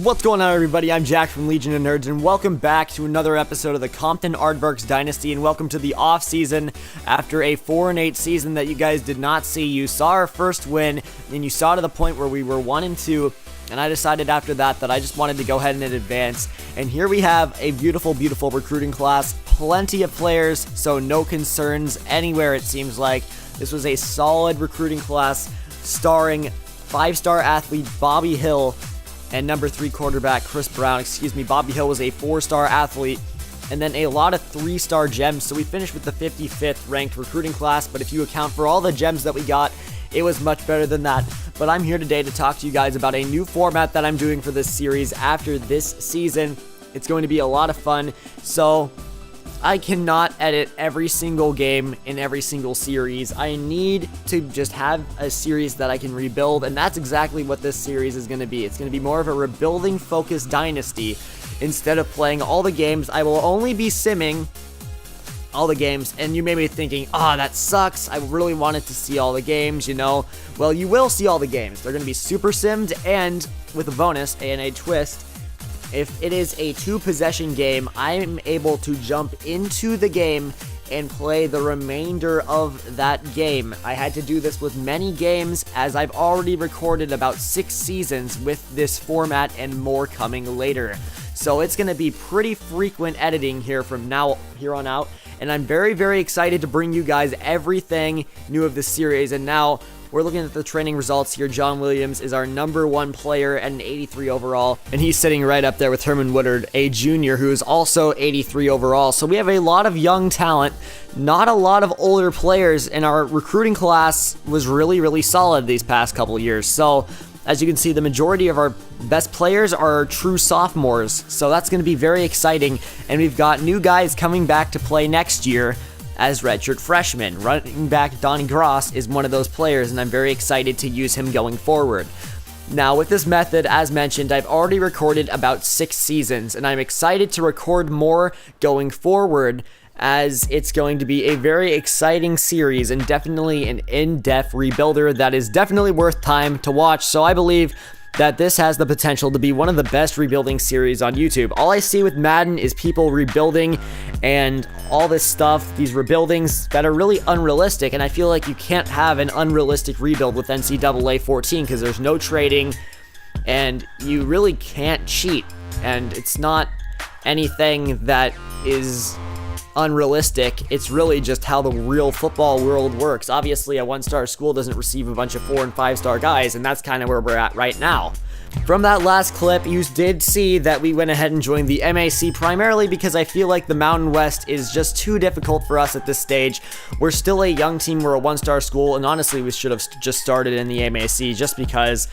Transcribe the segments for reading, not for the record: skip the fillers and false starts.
What's going on, everybody? I'm Jack from Legion of Nerds, and welcome back to another episode of the Compton Aardvarks Dynasty, and welcome to the off-season. After a 4-8 season that you guys did not see, you saw our first win, and you saw to the point where we were 1-2, and I decided after that I just wanted to go ahead and advance. And here we have a beautiful, beautiful recruiting class, plenty of players, so no concerns anywhere, it seems like. This was a solid recruiting class, starring 5-star athlete Bobby Hill, and number 3 quarterback Chris Brown. Bobby Hill was a 4-star athlete, and then a lot of 3-star gems. So we finished with the 55th ranked recruiting class, but if you account for all the gems that we got, it was much better than that. But I'm here today to talk to you guys about a new format that I'm doing for this series after this season. It's going to be a lot of fun. So I cannot edit every single game in every single series. I need to just have a series that I can rebuild, and that's exactly what this series is going to be. It's going to be more of a rebuilding focused dynasty. Instead of playing all the games, I will only be simming all the games. And you may be thinking, that sucks. I really wanted to see all the games, you know. Well, you will see all the games. They're going to be super simmed, and with a bonus and a twist, if it is a 2-possession game, I'm able to jump into the game and play the remainder of that game. I had to do this with many games, as I've already recorded about 6 seasons with this format and more coming later. So it's going to be pretty frequent editing here from here on out, and I'm very, very excited to bring you guys everything new of this series. And now we're looking at the training results here. John Williams is our number 1 player at an 83 overall, and he's sitting right up there with Herman Woodard, a junior who is also 83 overall. So we have a lot of young talent, not a lot of older players, and our recruiting class was really, really solid these past couple years. So as you can see, the majority of our best players are true sophomores, so that's going to be very exciting. And we've got new guys coming back to play next year as redshirt freshmen. Running back Donnie Gross is one of those players, and I'm very excited to use him going forward. Now, with this method, as mentioned, I've already recorded about 6 seasons, and I'm excited to record more going forward, as it's going to be a very exciting series and definitely an in-depth rebuilder that is definitely worth time to watch. So I believe that this has the potential to be one of the best rebuilding series on YouTube. All I see with Madden is people rebuilding and all this stuff, these rebuildings that are really unrealistic, and I feel like you can't have an unrealistic rebuild with NCAA 14 because there's no trading and you really can't cheat, and it's not anything that is unrealistic. It's really just how the real football world works. Obviously, a 1-star school doesn't receive a bunch of 4- and 5-star guys, and that's kind of where we're at right now. From that last clip, you did see that we went ahead and joined the MAC primarily because I feel like the Mountain West is just too difficult for us at this stage. We're still a young team, we're a 1-star school, and honestly, we should have just started in the MAC just because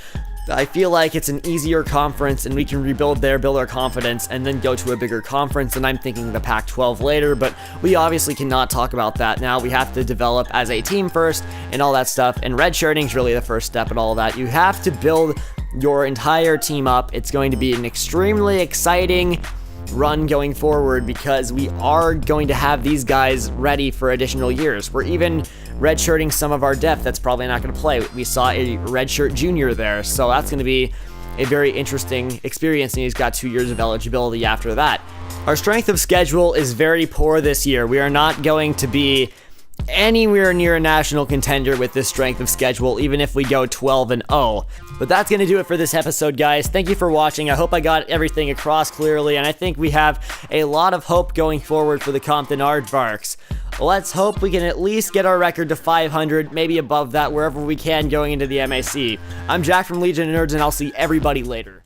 I feel like it's an easier conference and we can rebuild there, build our confidence, and then go to a bigger conference. And I'm thinking the Pac-12 later, but we obviously cannot talk about that now. We have to develop as a team first and all that stuff, and redshirting is really the first step in all of that. You have to build your entire team up. It's going to be an extremely exciting run going forward because we are going to have these guys ready for additional years. We're even redshirting some of our depth that's probably not going to play. We saw a redshirt junior there, so that's going to be a very interesting experience, and he's got 2 years of eligibility after that. Our strength of schedule is very poor this year. We are not going to be anywhere near a national contender with this strength of schedule, even if we go 12-0. But that's going to do it for this episode, guys. Thank you for watching. I hope I got everything across clearly, and I think we have a lot of hope going forward for the Compton Aardvarks. Let's hope we can at least get our record to 500, maybe above that, wherever we can going into the MAC. I'm Jack from Legion of Nerds, and I'll see everybody later.